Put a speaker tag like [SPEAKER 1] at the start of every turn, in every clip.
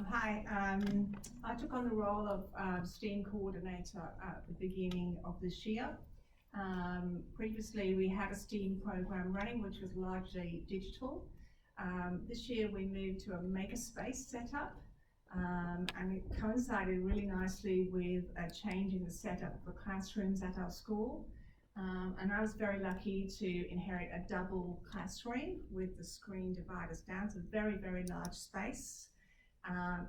[SPEAKER 1] Hi, I took on the role of STEAM coordinator at the beginning of this year. Previously we had a STEAM program running which was largely digital. This year we moved to a makerspace setup, and it coincided really nicely with a change in the setup for classrooms at our school. And I was very lucky to inherit a double classroom with the screen dividers down, so very, very large space.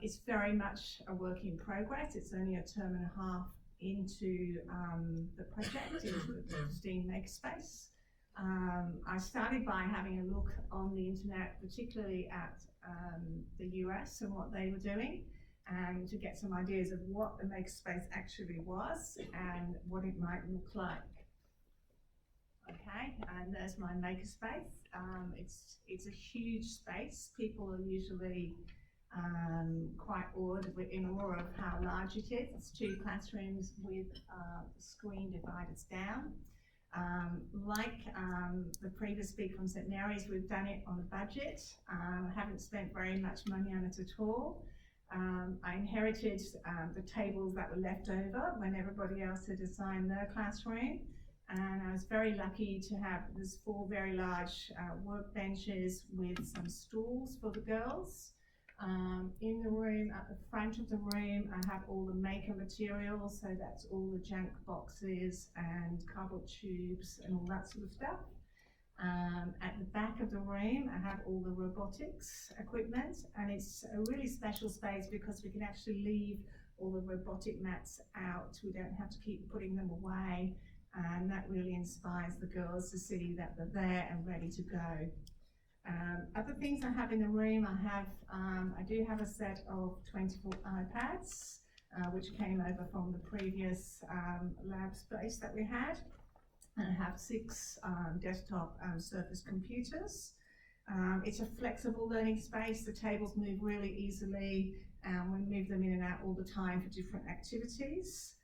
[SPEAKER 1] It's very much a work in progress. It's only a term and a half into the project, into the STEAM Makerspace. I started by having a look on the internet, particularly at the US and what they were doing, and to get some ideas of what the Makerspace actually was and what it might look like. Okay, and there's my makerspace. It's a huge space. People are usually quite awed, in awe of how large it is. It's 2 classrooms with screen dividers down. Like the previous speaker from St Mary's, we've done it on a budget. Haven't spent very much money on it at all. I inherited the tables that were left over when everybody else had assigned their classroom. And I was very lucky to have these 4 very large workbenches with some stools for the girls. In the room, at the front of the room, I have all the maker materials, so that's all the junk boxes and cardboard tubes and all that sort of stuff. At the back of the room, I have all the robotics equipment, and it's a really special space because we can actually leave all the robotic mats out. We don't have to keep putting them away. And that really inspires the girls to see that they're there and ready to go. Other things I have in the room, I do have a set of 24 iPads, which came over from the previous lab space that we had. And I have 6 desktop Surface computers. It's a flexible learning space. The tables move really easily, and we move them in and out all the time for different activities.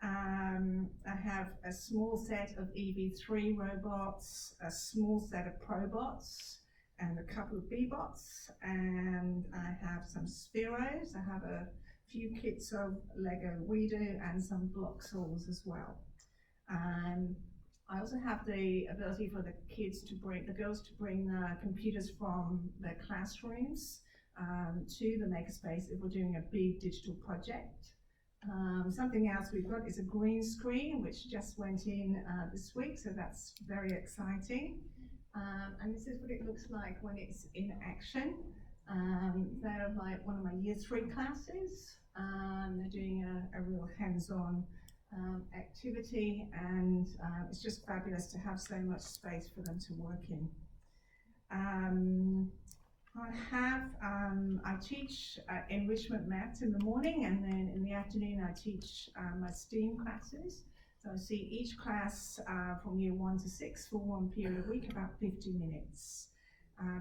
[SPEAKER 1] I have a small set of EV3 robots, a small set of Probots, and a couple of Bbots, and I have some Spiros. I have a few kits of Lego WeDo and some block saws as well. I also have the ability for the girls to bring the computers from their classrooms to the makerspace if we're doing a big digital project. Something else we've got is a green screen, which just went in this week, so that's very exciting. And this is what it looks like when it's in action. They're like one of my Year 3 classes. They're doing a real hands-on activity, and it's just fabulous to have so much space for them to work in. I teach enrichment maths in the morning, and then in the afternoon I teach my STEAM classes. So I see each class from year 1 to 6 for 1 period a week, about 50 minutes.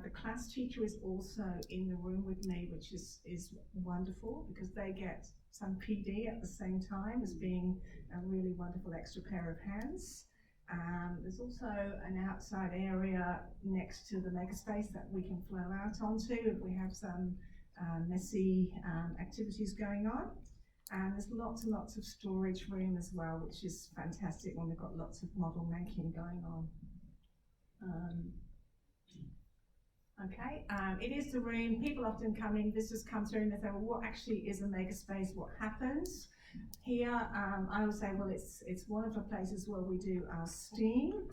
[SPEAKER 1] The class teacher is also in the room with me, which is wonderful because they get some PD at the same time as being a really wonderful extra pair of hands. There's also an outside area next to the makerspace that we can flow out onto if we have some messy activities going on. And there's lots and lots of storage room as well, which is fantastic when we've got lots of model making going on. It is the room. People often come in, visitors come through and they say, well, what actually is a makerspace? What happens? Here, I will say, well, it's one of the places where we do our STEAM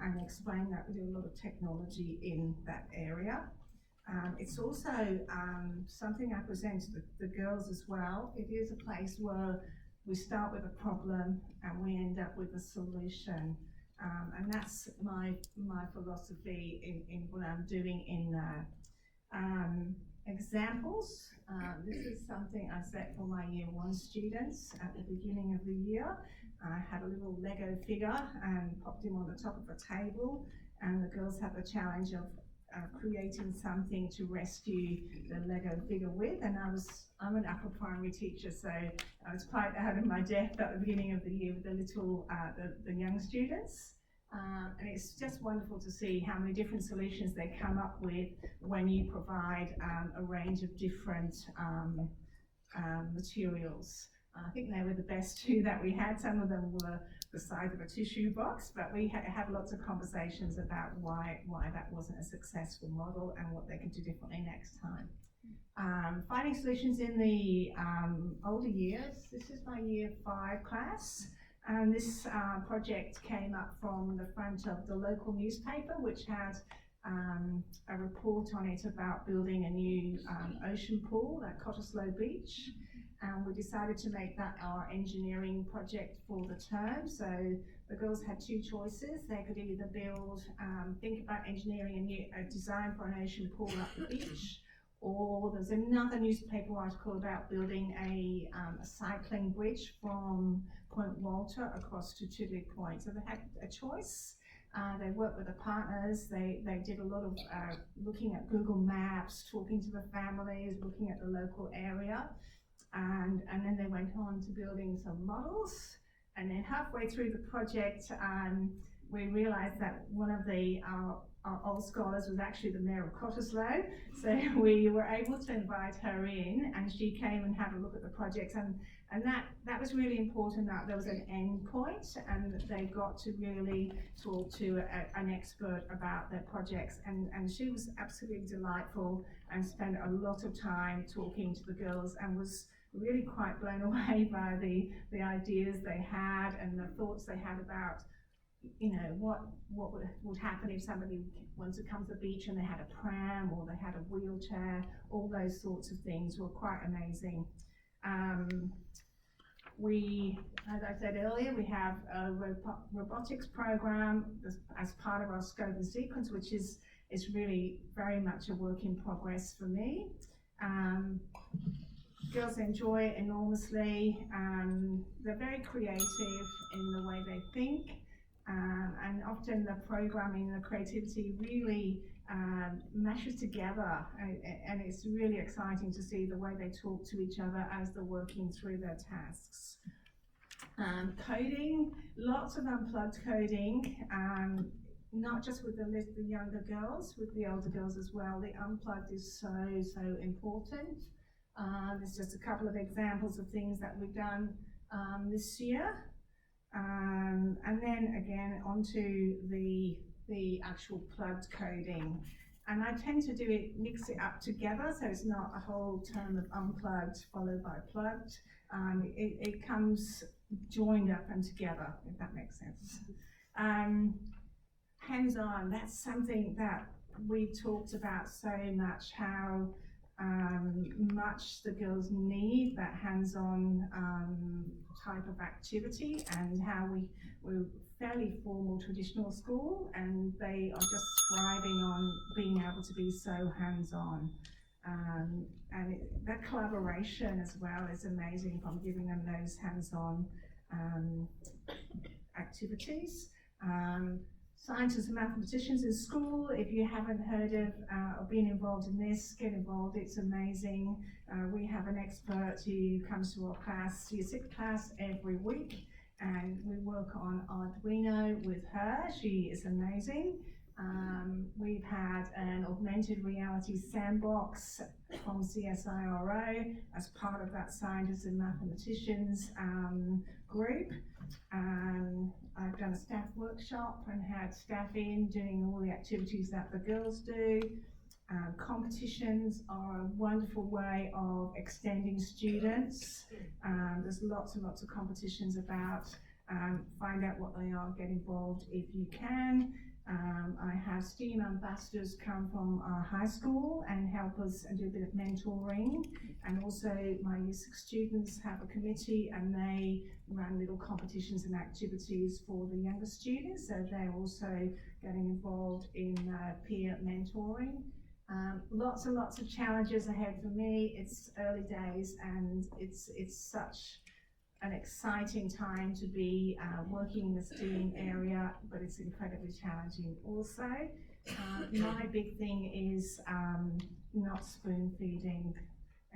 [SPEAKER 1] and explain that we do a lot of technology in that area. It's also something I present to the girls as well. It is a place where we start with a problem and we end up with a solution. And that's my philosophy in what I'm doing in there. Examples. This is something I set for my Year 1 students at the beginning of the year. I had a little Lego figure and popped him on the top of a table, and the girls had the challenge of creating something to rescue the Lego figure with. And I'm an upper primary teacher, so I was quite out of my depth at the beginning of the year with the young students. And it's just wonderful to see how many different solutions they come up with when you provide a range of different materials. I think they were the best two that we had. Some of them were the size of a tissue box, but we had lots of conversations about why that wasn't a successful model and what they could do differently next time. Finding solutions in the older years. This is my year 5 class. And this project came up from the front of the local newspaper, which had a report on it about building a new ocean pool at Cottesloe Beach. And we decided to make that our engineering project for the term. So the girls had 2 choices. They could either build, think about engineering a design for an ocean pool at the beach, or there's another newspaper article about building a cycling bridge from Point Walter across to Tudley Point. So they had a choice. They worked with the partners. They did a lot of looking at Google Maps, talking to the families, looking at the local area. And then they went on to building some models. And then halfway through the project, we realized that one of our old scholars was actually the Mayor of Cottesloe. So we were able to invite her in, and she came and had a look at the project. And that was really important, that there was an end point, and they got to really talk to an expert about their projects. And she was absolutely delightful and spent a lot of time talking to the girls and was really quite blown away by the ideas they had and the thoughts they had about, you know, what would happen if somebody wanted to come to the beach and they had a pram or they had a wheelchair. All those sorts of things were quite amazing. As I said earlier, we have a robotics program as part of our scope and sequence, which is really very much a work in progress for me. Girls enjoy it enormously. They're very creative in the way they think. And often the programming, the creativity really meshes together, and it's really exciting to see the way they talk to each other as they're working through their tasks. Coding, lots of unplugged coding, not just with the younger girls, with the older girls as well. The unplugged is so important. There's just a couple of examples of things that we've done this year. And then again onto the actual plugged coding, and I tend to mix it up together, so it's not a whole term of unplugged followed by plugged. It comes joined up and together, if that makes sense. Hands-on, that's something that we talked about so much, how much the girls need that hands-on type of activity, and how we're fairly formal traditional school, and they are just thriving on being able to be so hands-on. And that collaboration as well is amazing, from giving them those hands-on activities. Scientists and mathematicians in school, if you haven't heard of or been involved in this, get involved, it's amazing. We have an expert who comes to our class, year 6 class, every week, and we work on Arduino with her. She is amazing. We've had an augmented reality sandbox from CSIRO as part of that scientists and mathematicians group. I've done a staff workshop and had staff in doing all the activities that the girls do. Competitions are a wonderful way of extending students. There's lots and lots of competitions about. Find out what they are, get involved if you can. I have STEAM ambassadors come from our high school and help us and do a bit of mentoring. And also my year 6 students have a committee, and they run little competitions and activities for the younger students. So they're also getting involved in peer mentoring. Lots and lots of challenges ahead for me. It's early days, and it's such an exciting time to be working in the STEAM area, but it's incredibly challenging also. My big thing is not spoon feeding.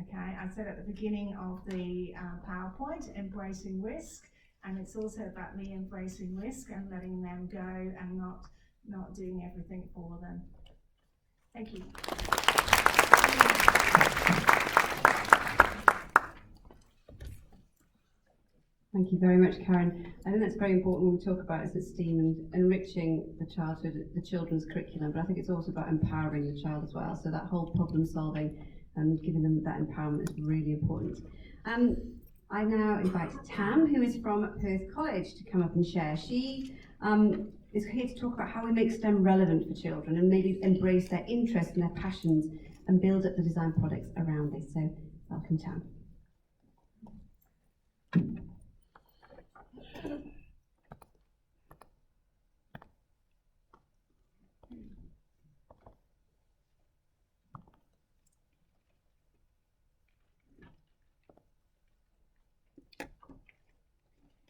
[SPEAKER 1] Okay, I said at the beginning of the PowerPoint, embracing risk. And it's also about me embracing risk and letting them go and not doing everything for them. Thank you.
[SPEAKER 2] Thank you very much, Karen. I think that's very important when we talk about STEM and enriching the childhood, the children's curriculum, but I think it's also about empowering the child as well. So that whole problem solving and giving them that empowerment is really important. I now invite Tam, who is from Perth College, to come up and share. She is here to talk about how we make STEM relevant for children and maybe embrace their interests and their passions and build up the design products around this. So welcome, Tam.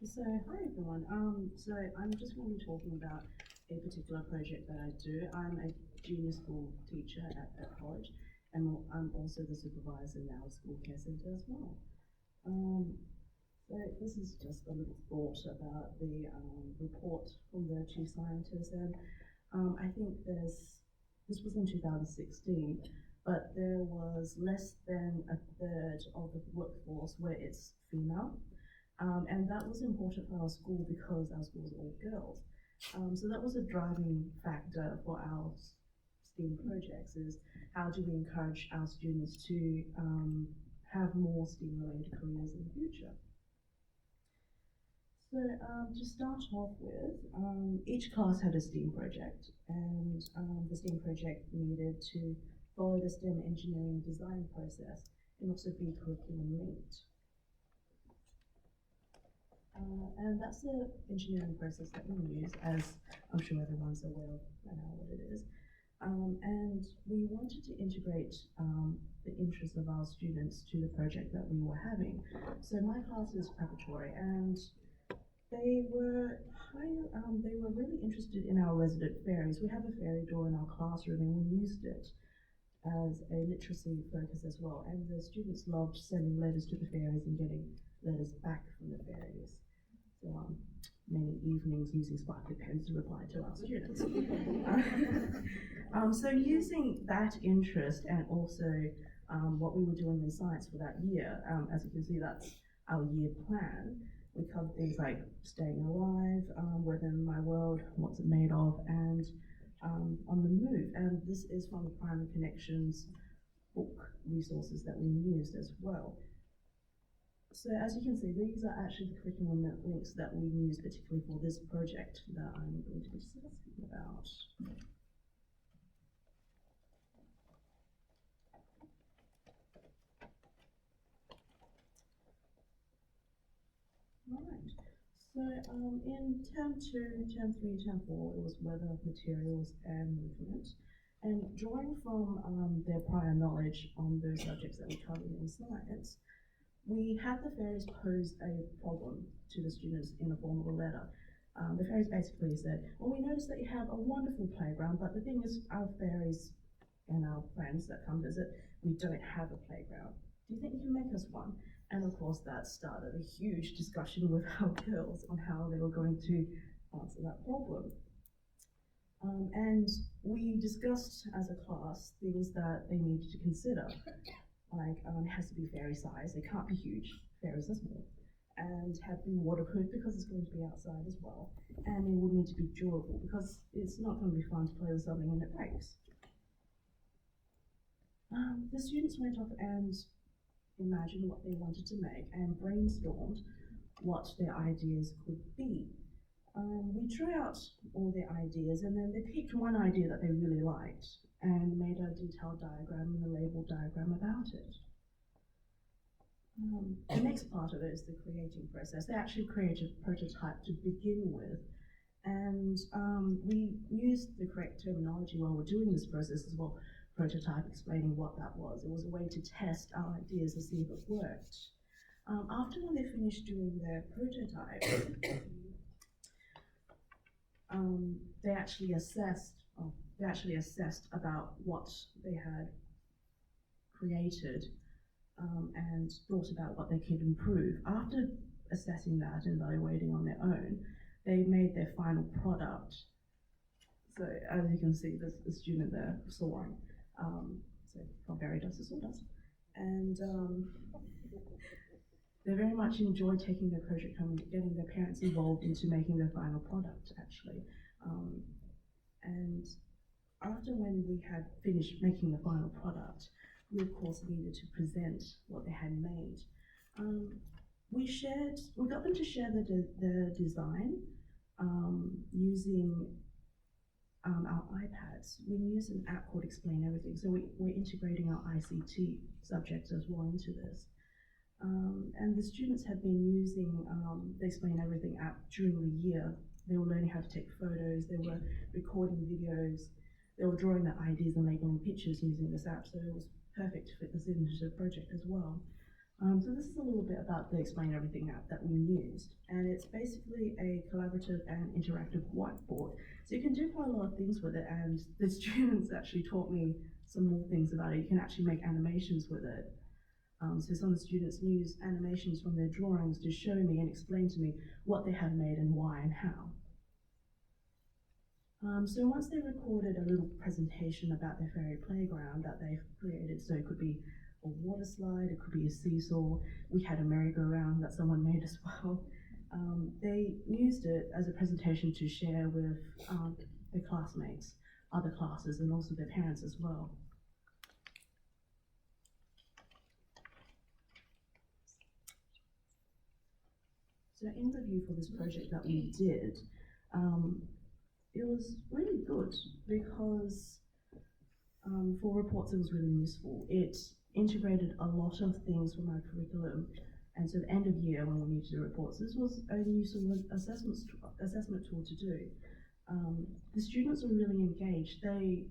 [SPEAKER 3] So, hi everyone. So I'm just going to be talking about a particular project that I do. I'm a junior school teacher at college, and I'm also the supervisor now at School Care Centre as well. So this is just a little thought about the report from the chief scientist, and I think this was in 2016, but there was less than a third of the workforce where it's female. And that was important for our school because our school is all girls. So that was a driving factor for our STEAM projects, is how do we encourage our students to have more STEAM-related careers in the future. So to start off with, each class had a STEAM project, and the STEAM project needed to follow the STEM engineering design process and also be curriculum linked. And that's the engineering process that we use, as I'm sure everyone's aware of now what it is. And we wanted to integrate the interests of our students to the project that we were having. So my class is preparatory, and they were really interested in our resident fairies. We have a fairy door in our classroom, and we used it as a literacy focus as well. And the students loved sending letters to the fairies and getting letters back from the fairies. So many evenings using sparkly pens to reply to our students. So using that interest and also what we were doing in science for that year, as you can see, that's our year plan. We covered things like staying alive, within my world, what's it made of, and on the move. And this is from the Primary Connections book resources that we used as well. So as you can see, these are actually the curriculum links that we use particularly for this project that I'm going to be discussing about. Right. So in term 2, term 3, term 4, it was weather, materials, and movement. And drawing from their prior knowledge on those subjects that we covered in science, we had the fairies pose a problem to the students in the form of a letter. The fairies basically said, well, we noticed that you have a wonderful playground, but the thing is, our fairies and our friends that come visit, we don't have a playground. Do you think you can make us one? And of course, that started a huge discussion with our girls on how they were going to answer that problem. And we discussed as a class things that they needed to consider. Like, it has to be fairy size, it can't be huge, fairies are small, and have to be waterproof because it's going to be outside as well, and it would need to be durable because it's not going to be fun to play with something and it breaks. The students went off and imagined what they wanted to make and brainstormed what their ideas could be. We drew out all their ideas, and then they picked one idea that they really liked and made a detailed diagram and a label diagram about it. The next part of it is the creating process. They actually created a prototype to begin with, and we used the correct terminology while we're doing this process as well. Prototype, explaining what that was. It was a way to test our ideas to see if it worked. After when they finished doing their prototype, they actually assessed about what they had created and thought about what they could improve. After assessing that and evaluating on their own, they made their final product. So as you can see, there's a student there soaring, so from various disorders, and they very much enjoy taking their project home and getting their parents involved into making their final product, actually. And after when we had finished making the final product, we of course needed to present what they had made. We got them to share the design using our iPads. We use an app called Explain Everything, so we're integrating our ICT subjects as well into this. And the students have been using the Explain Everything app during the year. They were learning how to take photos, they were recording videos, they were drawing their IDs and labeling pictures using this app, so it was perfect to fit this into the project as well. So this is a little bit about the Explain Everything app that we used, and it's basically a collaborative and interactive whiteboard. So you can do quite a lot of things with it, and the students actually taught me some more things about it. You can actually make animations with it. So some of the students use animations from their drawings to show me and explain to me what they have made and why and how. So once they recorded a little presentation about their fairy playground that they've created, so it could be a water slide, it could be a seesaw, we had a merry-go-round that someone made as well. They used it as a presentation to share with their classmates, other classes, and also their parents as well. So in review for this project that we did, it was really good because for reports it was really useful. It integrated a lot of things from our curriculum, and so at the end of year when we needed to do reports, this was a useful assessment tool to do. The students were really engaged. They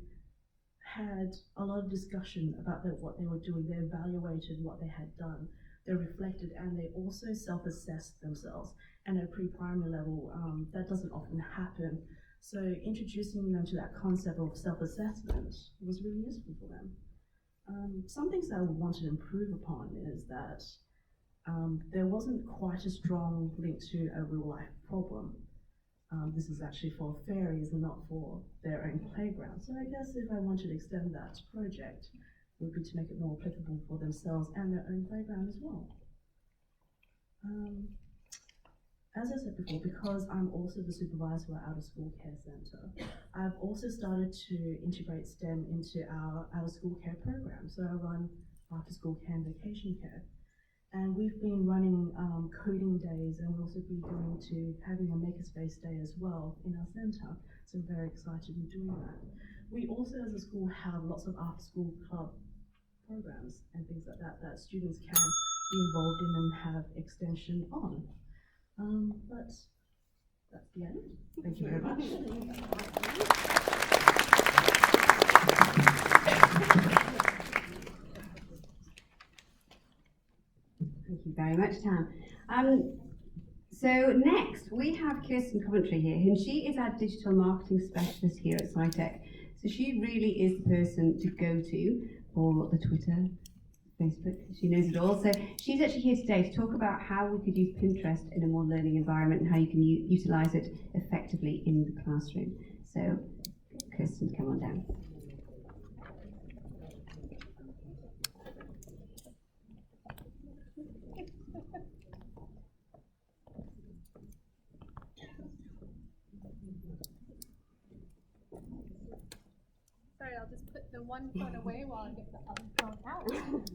[SPEAKER 3] had a lot of discussion about what they were doing. They evaluated what they had done. They reflected, and they also self-assessed themselves. And at a pre-primary level, that doesn't often happen. So introducing them to that concept of self-assessment was really useful for them. Some things that I would want to improve upon is that there wasn't quite a strong link to a real-life problem. This is actually for fairies and not for their own playground. So I guess if I wanted to extend that project, would be to make it more applicable for themselves and their own playground as well. As I said before, because I'm also the supervisor for our out-of-school care centre, I've also started to integrate STEM into our out-of-school care program. So I run after-school care and vacation care. And we've been running coding days, and we'll also be going to having a makerspace day as well in our centre. So I'm very excited to be doing that. We also, as a school, have lots of after-school club programs and things like that that students can be involved in and have extension on. But that's the end. Thank you very much.
[SPEAKER 2] Thank you very much, Tam. So next we have Kirsten Coventry here, and she is our digital marketing specialist here at SciTech. So she really is the person to go to for the Twitter, Facebook. She knows it all. So she's actually here today to talk about how we could use Pinterest in a more learning environment and how you can utilise it effectively in the classroom. So Kirsten, come on down.
[SPEAKER 4] Sorry, I'll just put the one phone away while I get the other phone out.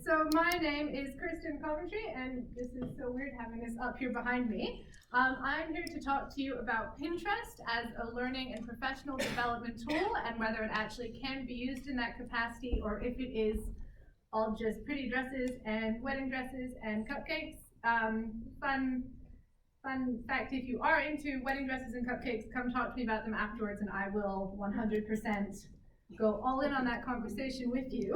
[SPEAKER 4] So my name is Kristen Coventry, and this is so weird having this up here behind me. I'm here to talk to you about Pinterest as a learning and professional development tool, and whether it actually can be used in that capacity, or if it is all just pretty dresses and wedding dresses and cupcakes, fun fun fact, if you are into wedding dresses and cupcakes, come talk to me about them afterwards and I will 100% go all in on that conversation with you.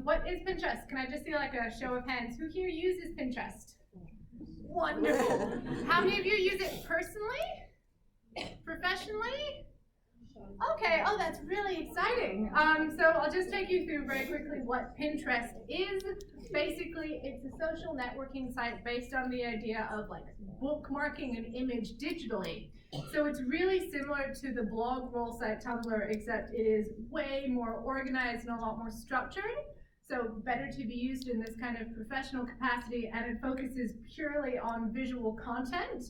[SPEAKER 4] What is Pinterest? Can I just see like a show of hands? Who here uses Pinterest? Wonderful. How many of you use it personally? Professionally? Okay, oh, that's really exciting. So I'll just take you through very quickly what Pinterest is. Basically, it's a social networking site based on the idea of like bookmarking an image digitally. So it's really similar to the blog roll site Tumblr, except it is way more organized and a lot more structured. So better to be used in this kind of professional capacity, and it focuses purely on visual content.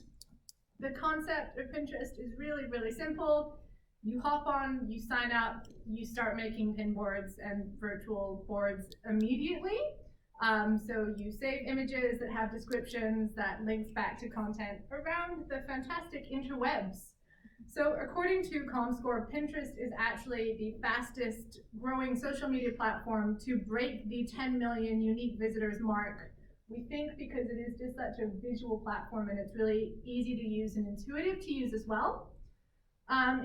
[SPEAKER 4] The concept of Pinterest is really, really simple. You hop on, you sign up, you start making pin boards and virtual boards immediately. So you save images that have descriptions that links back to content around the fantastic interwebs. So according to ComScore, Pinterest is actually the fastest growing social media platform to break the 10 million unique visitors mark. We think because it is just such a visual platform and it's really easy to use and intuitive to use as well.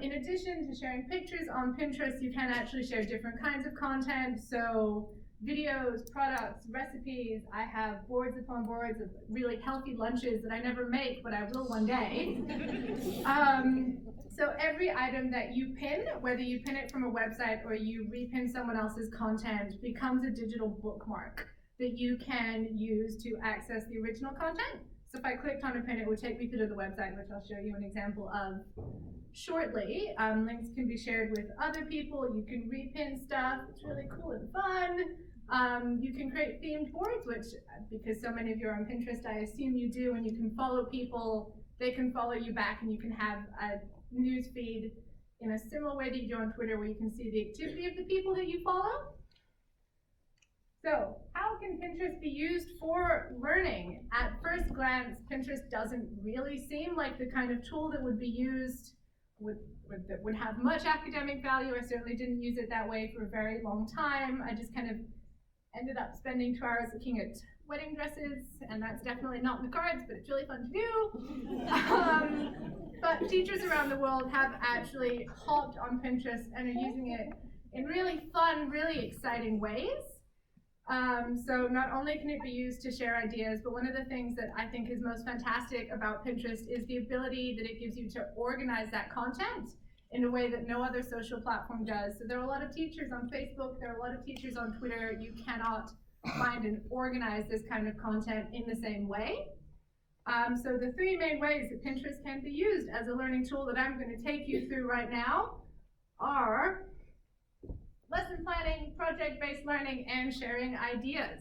[SPEAKER 4] In addition to sharing pictures on Pinterest, you can actually share different kinds of content. So videos, products, recipes. I have boards upon boards of really healthy lunches that I never make, but I will one day. So every item that you pin, whether you pin it from a website or you repin someone else's content, becomes a digital bookmark that you can use to access the original content. So if I clicked on a pin, it would take me through to the website, which I'll show you an example of shortly. Links can be shared with other people. You can repin stuff. It's really cool and fun. You can create themed boards, which, because so many of you are on Pinterest, I assume you do, and you can follow people. They can follow you back, and you can have a news feed in a similar way that you do on Twitter, where you can see the activity of the people that you follow. So how can Pinterest be used for learning? At first glance, Pinterest doesn't really seem like the kind of tool that would be used that would have much academic value. I certainly didn't use it that way for a very long time. I just kind of ended up spending 2 hours looking at wedding dresses, and that's definitely not in the cards, but it's really fun to do. But teachers around the world have actually hopped on Pinterest and are using it in really fun, really exciting ways. So not only can it be used to share ideas, but one of the things that I think is most fantastic about Pinterest is the ability that it gives you to organize that content in a way that no other social platform does. So there are a lot of teachers on Facebook, there are a lot of teachers on Twitter. You cannot find and organize this kind of content in the same way. So the 3 main ways that Pinterest can be used as a learning tool that I'm going to take you through right now are lesson planning, project-based learning, and sharing ideas.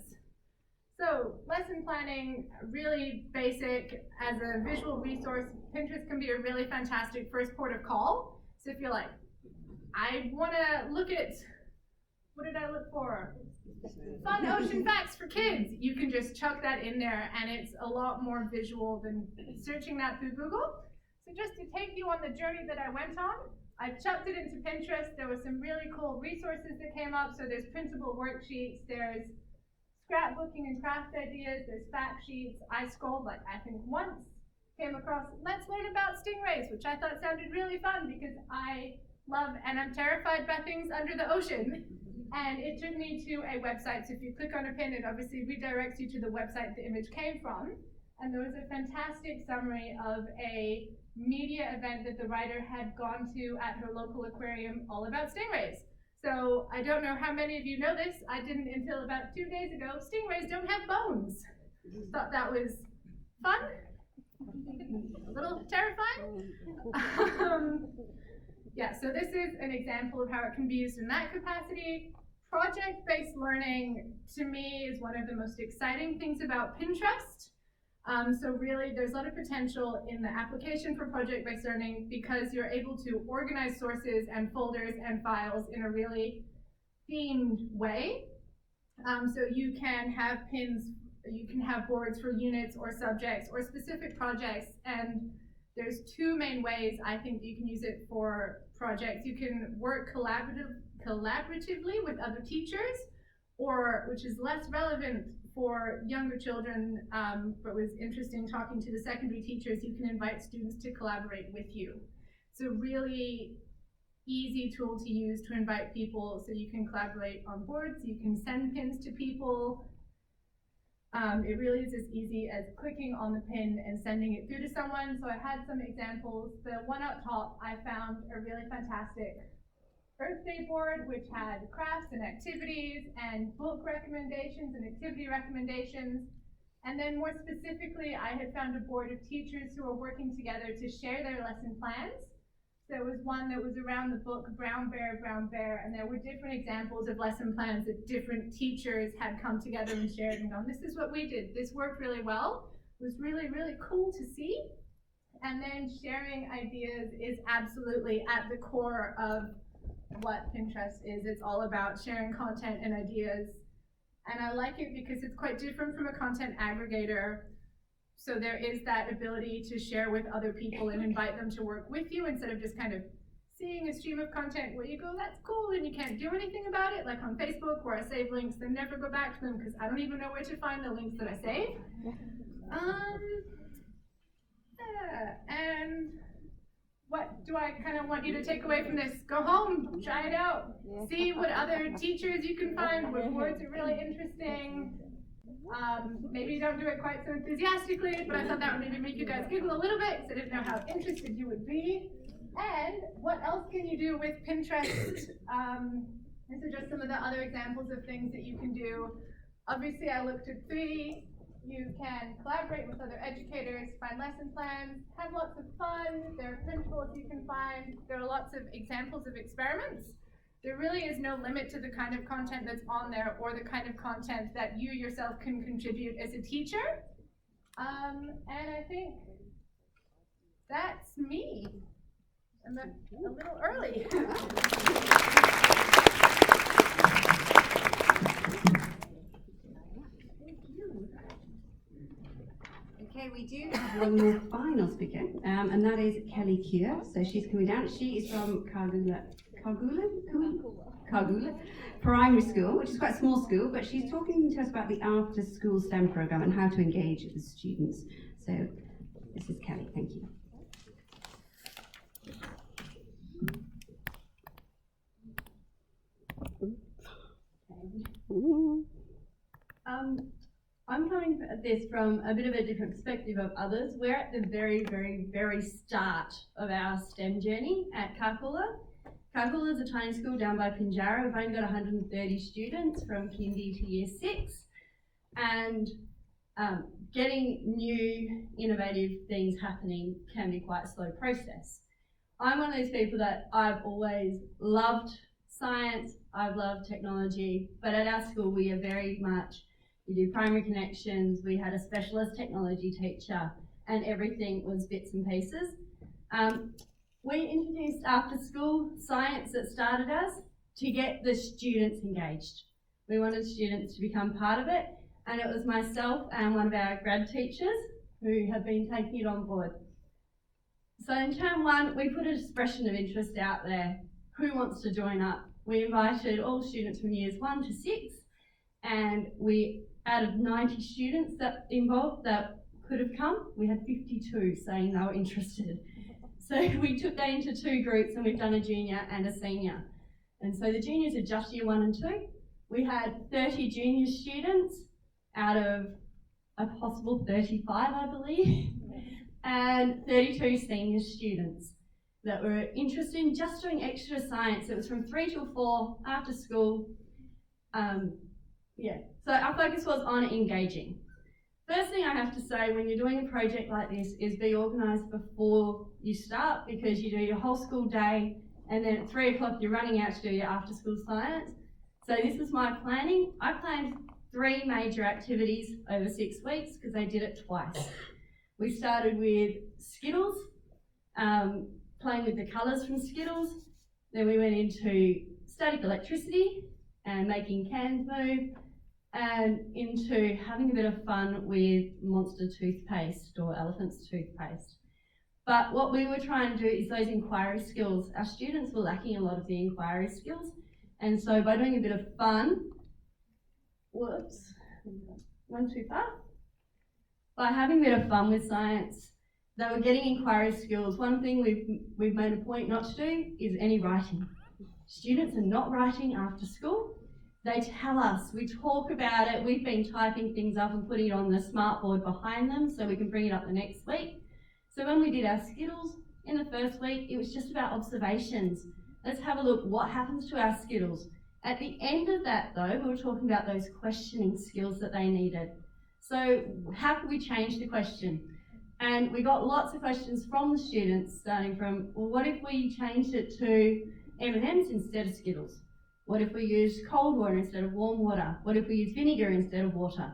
[SPEAKER 4] So lesson planning, really basic. As a visual resource, Pinterest can be a really fantastic first port of call. So if you're like, I want to look at, what did I look for? Fun ocean facts for kids. You can just chuck that in there, and it's a lot more visual than searching that through Google. So just to take you on the journey that I went on, I chucked it into Pinterest. There were some really cool resources that came up. So there's printable worksheets, there's scrapbooking and craft ideas, there's fact sheets. I scrolled, like, I think once, came across, let's learn about stingrays, which I thought sounded really fun because I love and I'm terrified by things under the ocean. And it took me to a website. So if you click on a pin, it obviously redirects you to the website the image came from. And there was a fantastic summary of a media event that the writer had gone to at her local aquarium all about stingrays. So I don't know how many of you know this. I didn't until about 2 days ago. Stingrays don't have bones. Thought that was fun. A little terrifying. Yeah, so this is an example of how it can be used in that capacity. Project-based learning, to me, is one of the most exciting things about Pinterest. So really, there's a lot of potential in the application for project-based learning because you're able to organize sources and folders and files in a really themed way. So you can have pins, you can have boards for units or subjects or specific projects, and there's 2 main ways I think you can use it for projects. You can work collaboratively with other teachers, or which is less relevant for younger children, but was interesting talking to the secondary teachers, you can invite students to collaborate with you. It's a really easy tool to use to invite people, so you can collaborate on boards, you can send pins to people. It really is as easy as clicking on the pin and sending it through to someone. So I had some examples. The one up top, I found a really fantastic Earth Day board, which had crafts and activities and book recommendations and activity recommendations. And then more specifically, I had found a board of teachers who were working together to share their lesson plans. There was one that was around the book Brown Bear, and there were different examples of lesson plans that different teachers had come together and shared and gone, this is what we did, this worked really well. It was really, really cool to see. And then sharing ideas is absolutely at the core of what Pinterest is. It's all about sharing content and ideas. And I like it because it's quite different from a content aggregator. So there is that ability to share with other people and invite them to work with you instead of just kind of seeing a stream of content where you go, that's cool, and you can't do anything about it, like on Facebook where I save links and never go back to them because I don't even know where to find the links that I save. And what do I kind of want you to take away from this? Go home, try it out, see what other teachers you can find, what boards are really interesting. Maybe you don't do it quite so enthusiastically, but I thought that would maybe make you guys giggle a little bit because I didn't know how interested you would be. And what else can you do with Pinterest? These are just some of the other examples of things that you can do. Obviously, I looked at 3. You can collaborate with other educators, find lesson plans, have lots of fun. There are principles you can find. There are lots of examples of experiments. There really is no limit to the kind of content that's on there or the kind of content that you yourself can contribute as a teacher. And I think that's me. I'm a little early.
[SPEAKER 2] Okay, we do have one more final speaker, and that is Kelly Kier. So she's coming down. She is from Kargula Primary School, which is quite a small school, but she's talking to us about the after-school STEM program and how to engage with the students. So this is Kelly. Thank you.
[SPEAKER 5] I'm coming at this from a bit of a different perspective of others. We're at the very, very, very start of our STEM journey at Karkula. Karkula is a tiny school down by Pinjarra. We've only got 130 students from kindy to year 6. And getting new, innovative things happening can be quite a slow process. I'm one of those people that I've always loved science, I've loved technology, but at our school we are very much, we do primary connections, we had a specialist technology teacher, and everything was bits and pieces. We introduced after school science that started us to get the students engaged. We wanted students to become part of it, and it was myself and one of our grad teachers who have been taking it on board. So in term 1, we put an expression of interest out there. Who wants to join up? We invited all students from years 1 to 6, and we, out of 90 students that involved that could have come, we had 52 saying they were interested. So we took that into 2 groups, and we've done a junior and a senior. And so the juniors are just year 1 and 2. We had 30 junior students out of a possible 35, I believe, and 32 senior students that were interested in just doing extra science. It was from 3 till 4 after school. So our focus was on engaging. First thing I have to say when you're doing a project like this is be organised before you start, because you do your whole school day and then at 3 o'clock you're running out to do your after school science. So this was my planning. I planned 3 major activities over 6 weeks because they did it twice. We started with Skittles, playing with the colours from Skittles. Then we went into static electricity and making cans move, and into having a bit of fun with Monster toothpaste or Elephant's toothpaste. But what we were trying to do is those inquiry skills. Our students were lacking a lot of the inquiry skills, and so by doing a bit of fun, whoops, went too far. By having a bit of fun with science, they were getting inquiry skills. One thing we've made a point not to do is any writing. Students are not writing after school. They tell us, we talk about it, we've been typing things up and putting it on the smartboard behind them so we can bring it up the next week. So when we did our Skittles in the first week, it was just about observations. Let's have a look, what happens to our Skittles? At the end of that though, we were talking about those questioning skills that they needed. So how could we change the question? And we got lots of questions from the students, starting from, well, what if we changed it to M&Ms instead of Skittles? What if we used cold water instead of warm water? What if we used vinegar instead of water?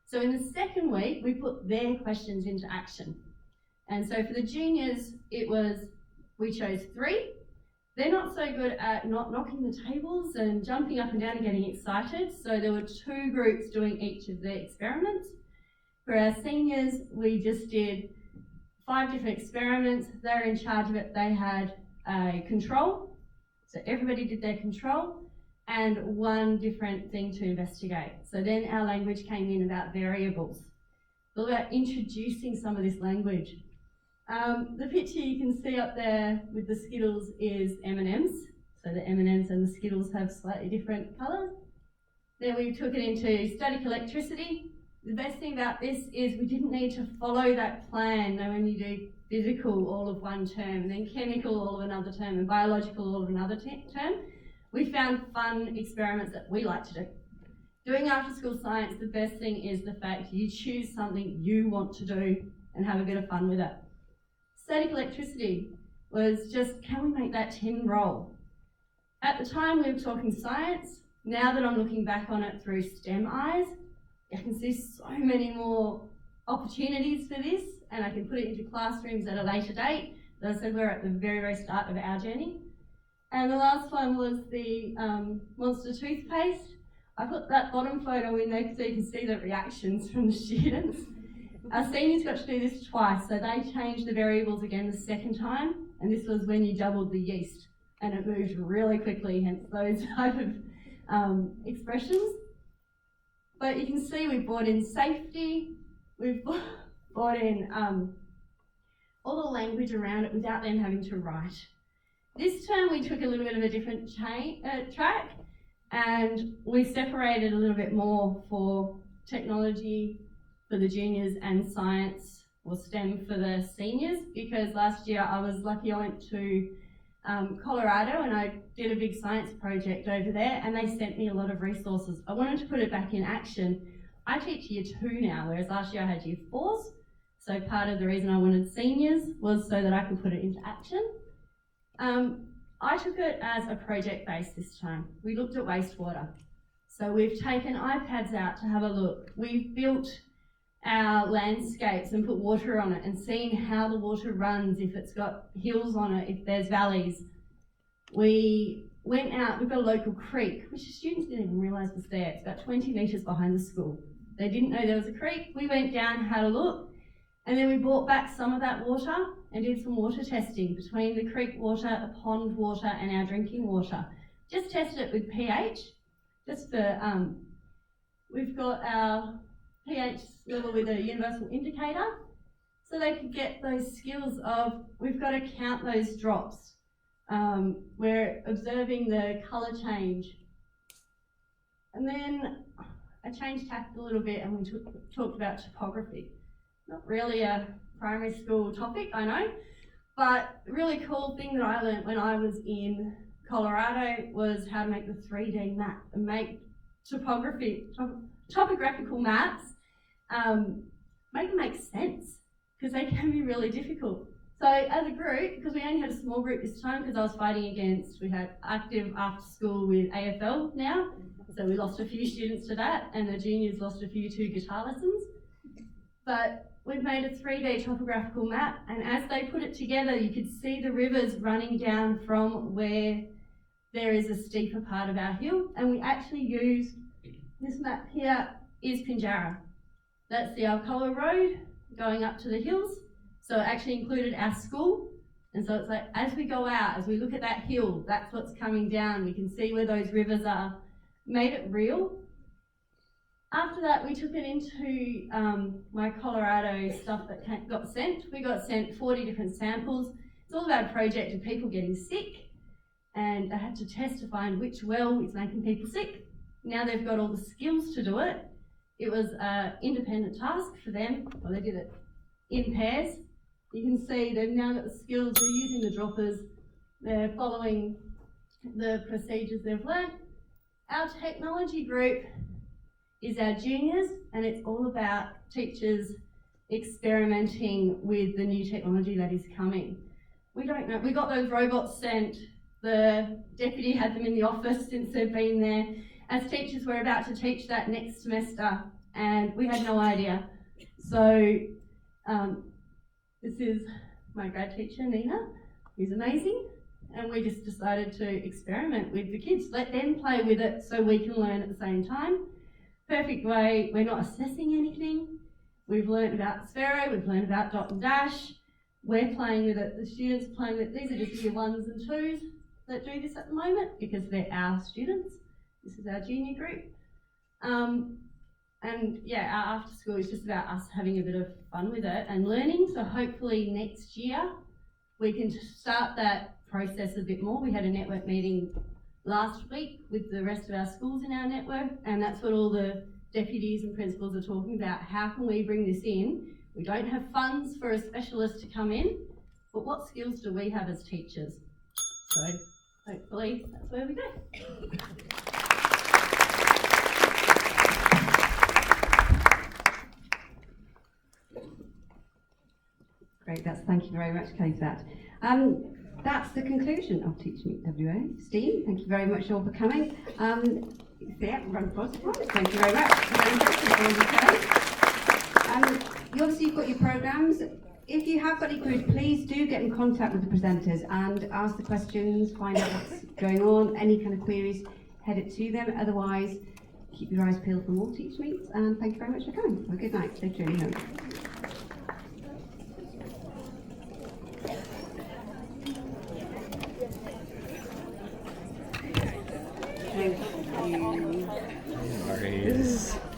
[SPEAKER 5] So in the second week, we put their questions into action. And so for the juniors, we chose 3. They're not so good at not knocking the tables and jumping up and down and getting excited. So there were 2 groups doing each of the experiments. For our seniors, we just did 5 different experiments. They're in charge of it. They had a control. So everybody did their control and 1 different thing to investigate. So then our language came in about variables. So about introducing some of this language. The picture you can see up there with the Skittles is M&Ms. So the M&Ms and the Skittles have slightly different colours. Then we took it into static electricity. The best thing about this is we didn't need to follow that plan. Now when you do physical all of one term, and then chemical all of another term, and biological all of another term, we found fun experiments that we like to do. Doing after school science, the best thing is the fact you choose something you want to do and have a bit of fun with it. Static electricity was just, can we make that tin roll? At the time we were talking science. Now that I'm looking back on it through STEM eyes, I can see so many more opportunities for this, and I can put it into classrooms at a later date. As I said, we're at the very, very start of our journey. And the last one was the Monster toothpaste. I put that bottom photo in there so you can see the reactions from the students. Our seniors got to do this twice, so they changed the variables again the second time, and this was when you doubled the yeast, and it moved really quickly, hence those type of expressions. But you can see we've brought in safety, we've brought in all the language around it without them having to write. This term we took a little bit of a different track, and we separated a little bit more for technology for the juniors and science or STEM for the seniors, because last year I was lucky I went to Colorado and I did a big science project over there, and they sent me a lot of resources. I wanted to put it back in action. I teach year 2 now, whereas last year I had year 4s. So part of the reason I wanted seniors was so that I could put it into action. I took it as a project base this time. We looked at wastewater. So we've taken iPads out to have a look. We've built our landscapes and put water on it and seen how the water runs, if it's got hills on it, if there's valleys. We went out, we've got a local creek, which the students didn't even realise was there. It's about 20 metres behind the school. They didn't know there was a creek. We went down, had a look, and then we brought back some of that water and did some water testing between the creek water, the pond water and our drinking water. Just tested it with pH, just for, we've got our pH level with a universal indicator, so they could get those skills of, we've got to count those drops. We're observing the colour change. And then I changed tack a little bit and we talked about topography. Not really a primary school topic, I know, but a really cool thing that I learned when I was in Colorado was how to make the 3D map and make topographical maps, make them make sense, because they can be really difficult. So as a group, because we only had a small group this time because I was fighting against, we had active after school with AFL now, so we lost a few students to that, and the juniors lost a few to guitar lessons. But we've made a 3D topographical map, and as they put it together, you could see the rivers running down from where there is a steeper part of our hill, and we actually used, this map here is Pinjarra. That's the Alcoa Road going up to the hills. So it actually included our school. And so it's like, as we go out, as we look at that hill, that's what's coming down. We can see where those rivers are. Made it real. After that, we took it into my Colorado stuff that got sent. We got sent 40 different samples. It's all about a project of people getting sick, and they had to test to find which well is making people sick. Now they've got all the skills to do it. It was an independent task for them. Well, they did it in pairs. You can see they've now got the skills. They're using the droppers. They're following the procedures they've learnt. Our technology group is our juniors, and it's all about teachers experimenting with the new technology that is coming. We don't know. We got those robots sent. The deputy had them in the office since they've been there. As teachers, we're about to teach that next semester, and we had no idea. So this is my grad teacher, Nina, who's amazing, and we just decided to experiment with the kids, let them play with it so we can learn at the same time. Perfect way. We're not assessing anything. We've learned about Sphero, we've learned about dot and dash. We're playing with it, the students are playing with it. These are just year 1s and 2s that do this at the moment because they're our students. This is our junior group. And yeah, our after school is just about us having a bit of fun with it and learning. So hopefully next year we can start that process a bit more. We had a network meeting last week with the rest of our schools in our network, and that's what all the deputies and principals are talking about. How can we bring this in? We don't have funds for a specialist to come in, but what skills do we have as teachers? So hopefully that's where we go.
[SPEAKER 2] Great, thank you very much, Kelly, for that. That's the conclusion of TMWA STEAM. Thank you very much all for coming. Yeah, run positive. Thank you very much. Obviously you've got your programmes. If you have got any queries, please do get in contact with the presenters and ask the questions, find out what's going on, any kind of queries, head it to them. Otherwise, keep your eyes peeled for more Teach Meets, and thank you very much for coming. Have a good night. Safe journey home. Thank you.
[SPEAKER 6] Sorry.